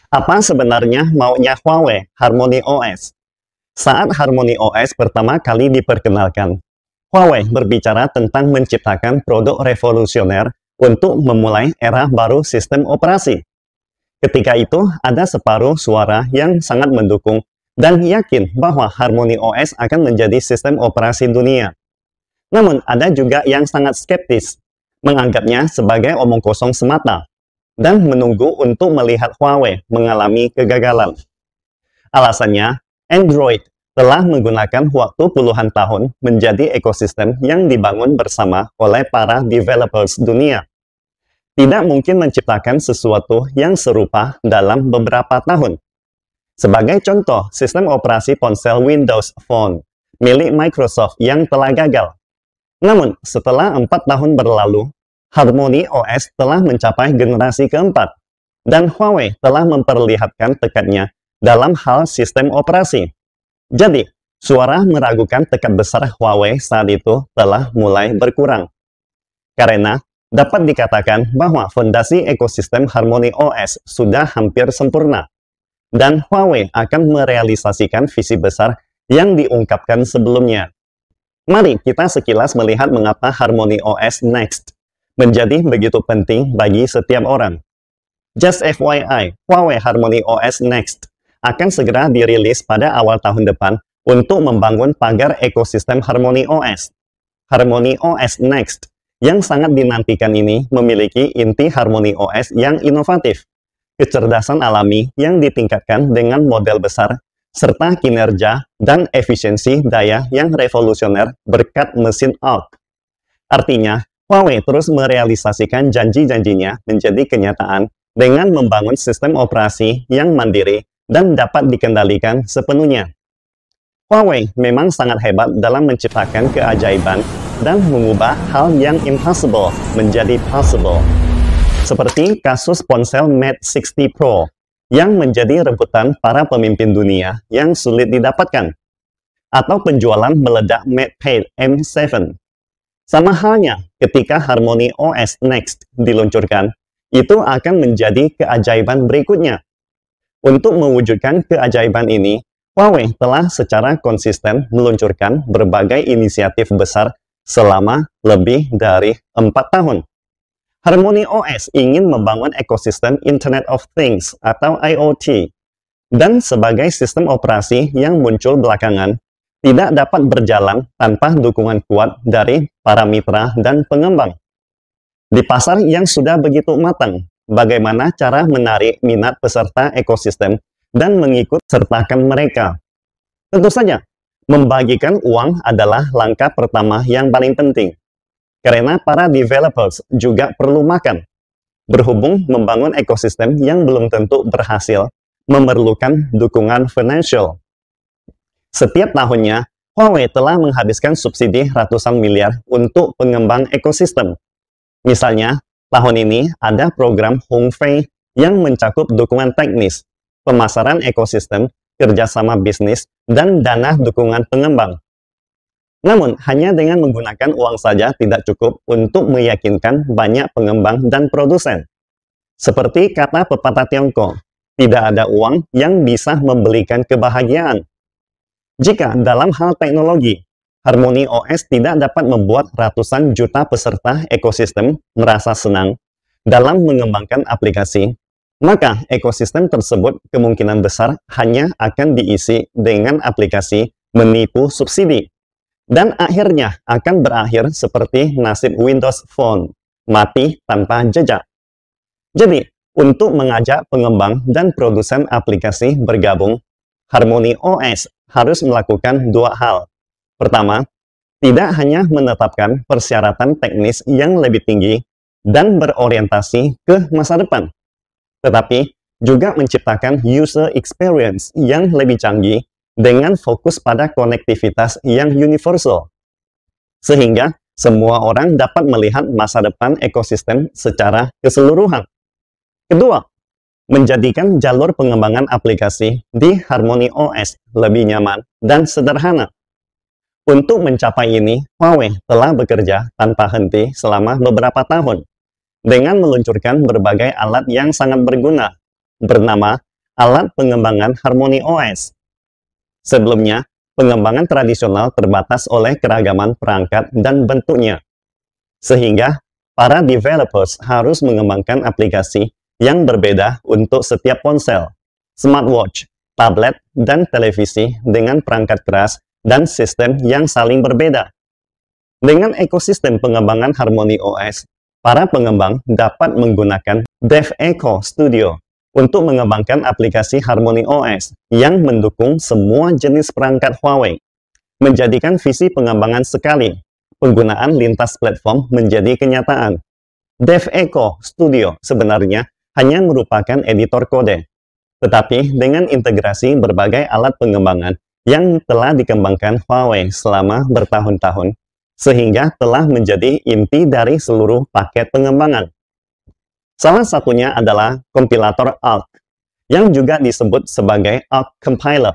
Apa sebenarnya maunya Huawei Harmony OS? Saat Harmony OS pertama kali diperkenalkan, Huawei berbicara tentang menciptakan produk revolusioner untuk memulai era baru sistem operasi. Ketika itu, ada separuh suara yang sangat mendukung dan yakin bahwa Harmony OS akan menjadi sistem operasi dunia. Namun, ada juga yang sangat skeptis, menganggapnya sebagai omong kosong semata, dan menunggu untuk melihat Huawei mengalami kegagalan. Alasannya, Android telah menggunakan waktu puluhan tahun menjadi ekosistem yang dibangun bersama oleh para developers dunia. Tidak mungkin menciptakan sesuatu yang serupa dalam beberapa tahun. Sebagai contoh, sistem operasi ponsel Windows Phone milik Microsoft yang telah gagal. Namun, setelah 4 tahun berlalu, Harmony OS telah mencapai generasi keempat, dan Huawei telah memperlihatkan tekadnya dalam hal sistem operasi. Jadi, suara meragukan tekad besar Huawei saat itu telah mulai berkurang. Karena dapat dikatakan bahwa fondasi ekosistem Harmony OS sudah hampir sempurna, dan Huawei akan merealisasikan visi besar yang diungkapkan sebelumnya. Mari kita sekilas melihat mengapa Harmony OS Next menjadi begitu penting bagi setiap orang. Just FYI, Huawei Harmony OS Next akan segera dirilis pada awal tahun depan untuk membangun pagar ekosistem Harmony OS. Harmony OS Next yang sangat dinantikan ini memiliki inti Harmony OS yang inovatif, kecerdasan alami yang ditingkatkan dengan model besar, serta kinerja dan efisiensi daya yang revolusioner berkat mesin ARC. Artinya, Huawei terus merealisasikan janji-janjinya menjadi kenyataan dengan membangun sistem operasi yang mandiri dan dapat dikendalikan sepenuhnya. Huawei memang sangat hebat dalam menciptakan keajaiban dan mengubah hal yang impossible menjadi possible. Seperti kasus ponsel Mate 60 Pro yang menjadi rebutan para pemimpin dunia yang sulit didapatkan, atau penjualan meledak MatePad M7. Sama halnya ketika Harmony OS Next diluncurkan, itu akan menjadi keajaiban berikutnya. Untuk mewujudkan keajaiban ini, Huawei telah secara konsisten meluncurkan berbagai inisiatif besar selama lebih dari 4 tahun. Harmony OS ingin membangun ekosistem Internet of Things atau IoT, dan sebagai sistem operasi yang muncul belakangan, tidak dapat berjalan tanpa dukungan kuat dari para mitra dan pengembang. Di pasar yang sudah begitu matang, bagaimana cara menarik minat peserta ekosistem dan mengikut sertakan mereka? Tentu saja, membagikan uang adalah langkah pertama yang paling penting. Karena para developers juga perlu makan. Berhubung membangun ekosistem yang belum tentu berhasil, memerlukan dukungan financial. Setiap tahunnya, Huawei telah menghabiskan subsidi ratusan miliar untuk pengembang ekosistem. Misalnya, tahun ini ada program Hongfei yang mencakup dukungan teknis, pemasaran ekosistem, kerjasama bisnis, dan dana dukungan pengembang. Namun, hanya dengan menggunakan uang saja tidak cukup untuk meyakinkan banyak pengembang dan produsen. Seperti kata pepatah Tiongkok, tidak ada uang yang bisa membelikan kebahagiaan. Jika dalam hal teknologi, Harmony OS tidak dapat membuat ratusan juta peserta ekosistem merasa senang dalam mengembangkan aplikasi, maka ekosistem tersebut kemungkinan besar hanya akan diisi dengan aplikasi menipu subsidi, dan akhirnya akan berakhir seperti nasib Windows Phone, mati tanpa jejak. Jadi, untuk mengajak pengembang dan produsen aplikasi bergabung, Harmony OS harus melakukan dua hal. Pertama, tidak hanya menetapkan persyaratan teknis yang lebih tinggi dan berorientasi ke masa depan, tetapi juga menciptakan user experience yang lebih canggih dengan fokus pada konektivitas yang universal, sehingga semua orang dapat melihat masa depan ekosistem secara keseluruhan. Kedua, menjadikan jalur pengembangan aplikasi di Harmony OS lebih nyaman dan sederhana. Untuk mencapai ini, Huawei telah bekerja tanpa henti selama beberapa tahun dengan meluncurkan berbagai alat yang sangat berguna bernama alat pengembangan Harmony OS. Sebelumnya, pengembangan tradisional terbatas oleh keragaman perangkat dan bentuknya, sehingga para developers harus mengembangkan aplikasi yang berbeda untuk setiap ponsel, smartwatch, tablet, dan televisi dengan perangkat keras dan sistem yang saling berbeda. Dengan ekosistem pengembangan Harmony OS, para pengembang dapat menggunakan DevEco Studio untuk mengembangkan aplikasi Harmony OS yang mendukung semua jenis perangkat Huawei, menjadikan visi pengembangan sekali penggunaan lintas platform menjadi kenyataan. DevEco Studio sebenarnya hanya merupakan editor kode, tetapi dengan integrasi berbagai alat pengembangan yang telah dikembangkan Huawei selama bertahun-tahun, sehingga telah menjadi inti dari seluruh paket pengembangan. Salah satunya adalah kompilator Arc, yang juga disebut sebagai Arc Compiler.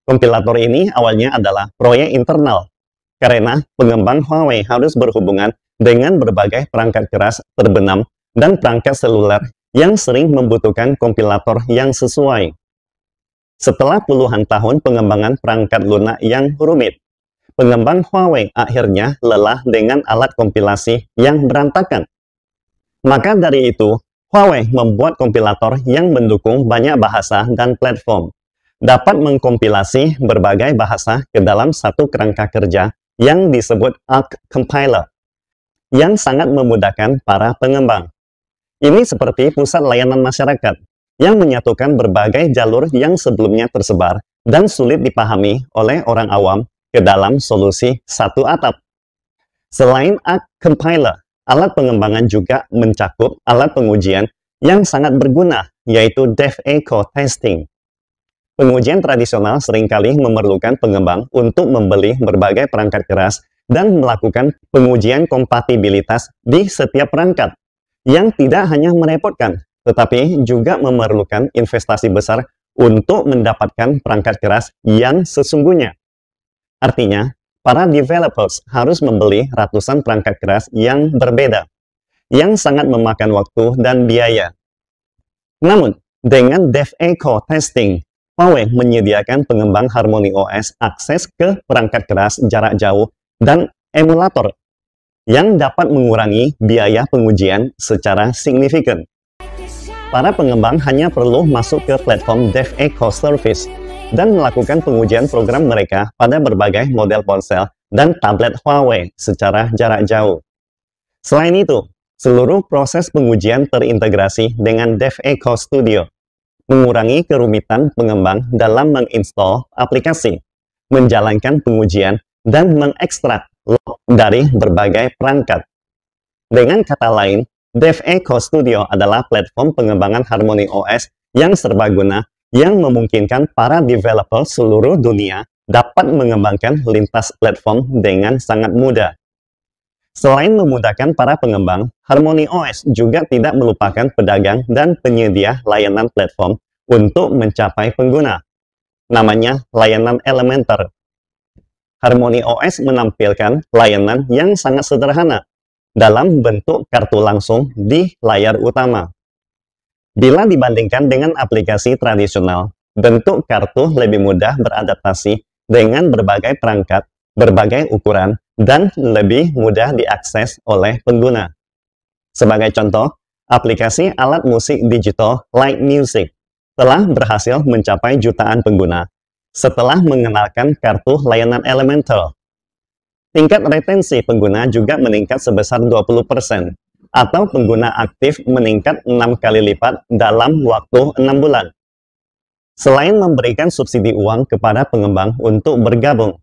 Kompilator ini awalnya adalah proyek internal, karena pengembang Huawei harus berhubungan dengan berbagai perangkat keras terbenam dan perangkat seluler yang sering membutuhkan kompilator yang sesuai. Setelah puluhan tahun pengembangan perangkat lunak yang rumit, pengembang Huawei akhirnya lelah dengan alat kompilasi yang berantakan. Maka dari itu, Huawei membuat kompilator yang mendukung banyak bahasa dan platform, dapat mengkompilasi berbagai bahasa ke dalam satu kerangka kerja yang disebut Arc Compiler, yang sangat memudahkan para pengembang. Ini seperti pusat layanan masyarakat, yang menyatukan berbagai jalur yang sebelumnya tersebar dan sulit dipahami oleh orang awam ke dalam solusi satu atap. Selain Arc Compiler, alat pengembangan juga mencakup alat pengujian yang sangat berguna, yaitu DevEco Testing. Pengujian tradisional seringkali memerlukan pengembang untuk membeli berbagai perangkat keras dan melakukan pengujian kompatibilitas di setiap perangkat, yang tidak hanya merepotkan, tetapi juga memerlukan investasi besar untuk mendapatkan perangkat keras yang sesungguhnya. Artinya, para developers harus membeli ratusan perangkat keras yang berbeda, yang sangat memakan waktu dan biaya. Namun, dengan DevEco Testing, Huawei menyediakan pengembang Harmony OS akses ke perangkat keras jarak jauh dan emulator, yang dapat mengurangi biaya pengujian secara signifikan. Para pengembang hanya perlu masuk ke platform DevEco Service dan melakukan pengujian program mereka pada berbagai model ponsel dan tablet Huawei secara jarak jauh. Selain itu, seluruh proses pengujian terintegrasi dengan DevEco Studio, mengurangi kerumitan pengembang dalam menginstal aplikasi, menjalankan pengujian, dan mengekstrak log dari berbagai perangkat. Dengan kata lain, DevEco Studio adalah platform pengembangan Harmony OS yang serbaguna yang memungkinkan para developer seluruh dunia dapat mengembangkan lintas platform dengan sangat mudah. Selain memudahkan para pengembang, Harmony OS juga tidak melupakan pedagang dan penyedia layanan platform untuk mencapai pengguna. Namanya layanan Elementer. Harmony OS menampilkan layanan yang sangat sederhana dalam bentuk kartu langsung di layar utama. Bila dibandingkan dengan aplikasi tradisional, bentuk kartu lebih mudah beradaptasi dengan berbagai perangkat, berbagai ukuran, dan lebih mudah diakses oleh pengguna. Sebagai contoh, aplikasi alat musik digital Like Music telah berhasil mencapai jutaan pengguna setelah mengenalkan kartu layanan Elemental. Tingkat retensi pengguna juga meningkat sebesar 20%, atau pengguna aktif meningkat 6 kali lipat dalam waktu 6 bulan. Selain memberikan subsidi uang kepada pengembang untuk bergabung,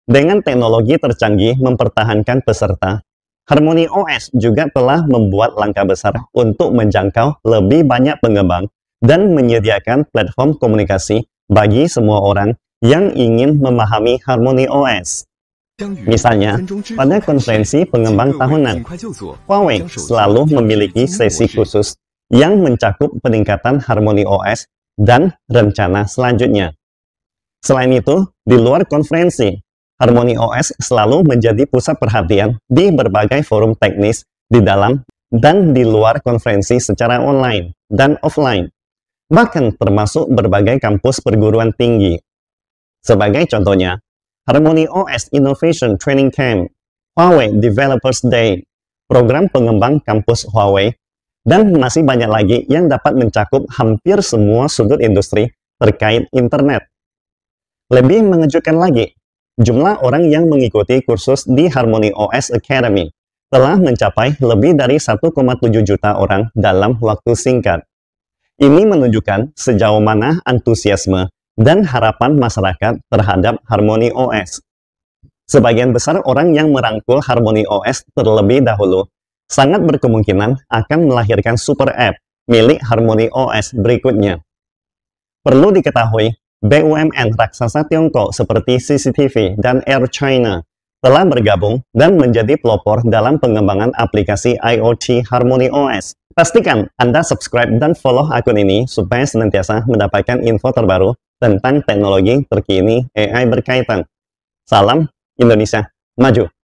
dengan teknologi tercanggih mempertahankan peserta, Harmony OS juga telah membuat langkah besar untuk menjangkau lebih banyak pengembang dan menyediakan platform komunikasi bagi semua orang yang ingin memahami Harmony OS. Misalnya, pada konferensi pengembang tahunan, Huawei selalu memiliki sesi khusus yang mencakup peningkatan Harmony OS dan rencana selanjutnya. Selain itu, di luar konferensi, Harmony OS selalu menjadi pusat perhatian di berbagai forum teknis di dalam dan di luar konferensi secara online dan offline. bahkan termasuk berbagai kampus perguruan tinggi. Sebagai contohnya, Harmony OS Innovation Training Camp, Huawei Developers Day, program pengembang kampus Huawei, dan masih banyak lagi yang dapat mencakup hampir semua sudut industri terkait internet. Lebih mengejutkan lagi, jumlah orang yang mengikuti kursus di Harmony OS Academy telah mencapai lebih dari 1,7 juta orang dalam waktu singkat. Ini menunjukkan sejauh mana antusiasme dan harapan masyarakat terhadap Harmony OS. Sebagian besar orang yang merangkul Harmony OS terlebih dahulu sangat berkemungkinan akan melahirkan super app milik Harmony OS berikutnya. Perlu diketahui, BUMN raksasa Tiongkok seperti CCTV dan Air China telah bergabung dan menjadi pelopor dalam pengembangan aplikasi IoT Harmony OS. Pastikan Anda subscribe dan follow akun ini supaya senantiasa mendapatkan info terbaru tentang teknologi terkini AI berkaitan. Salam Indonesia Maju!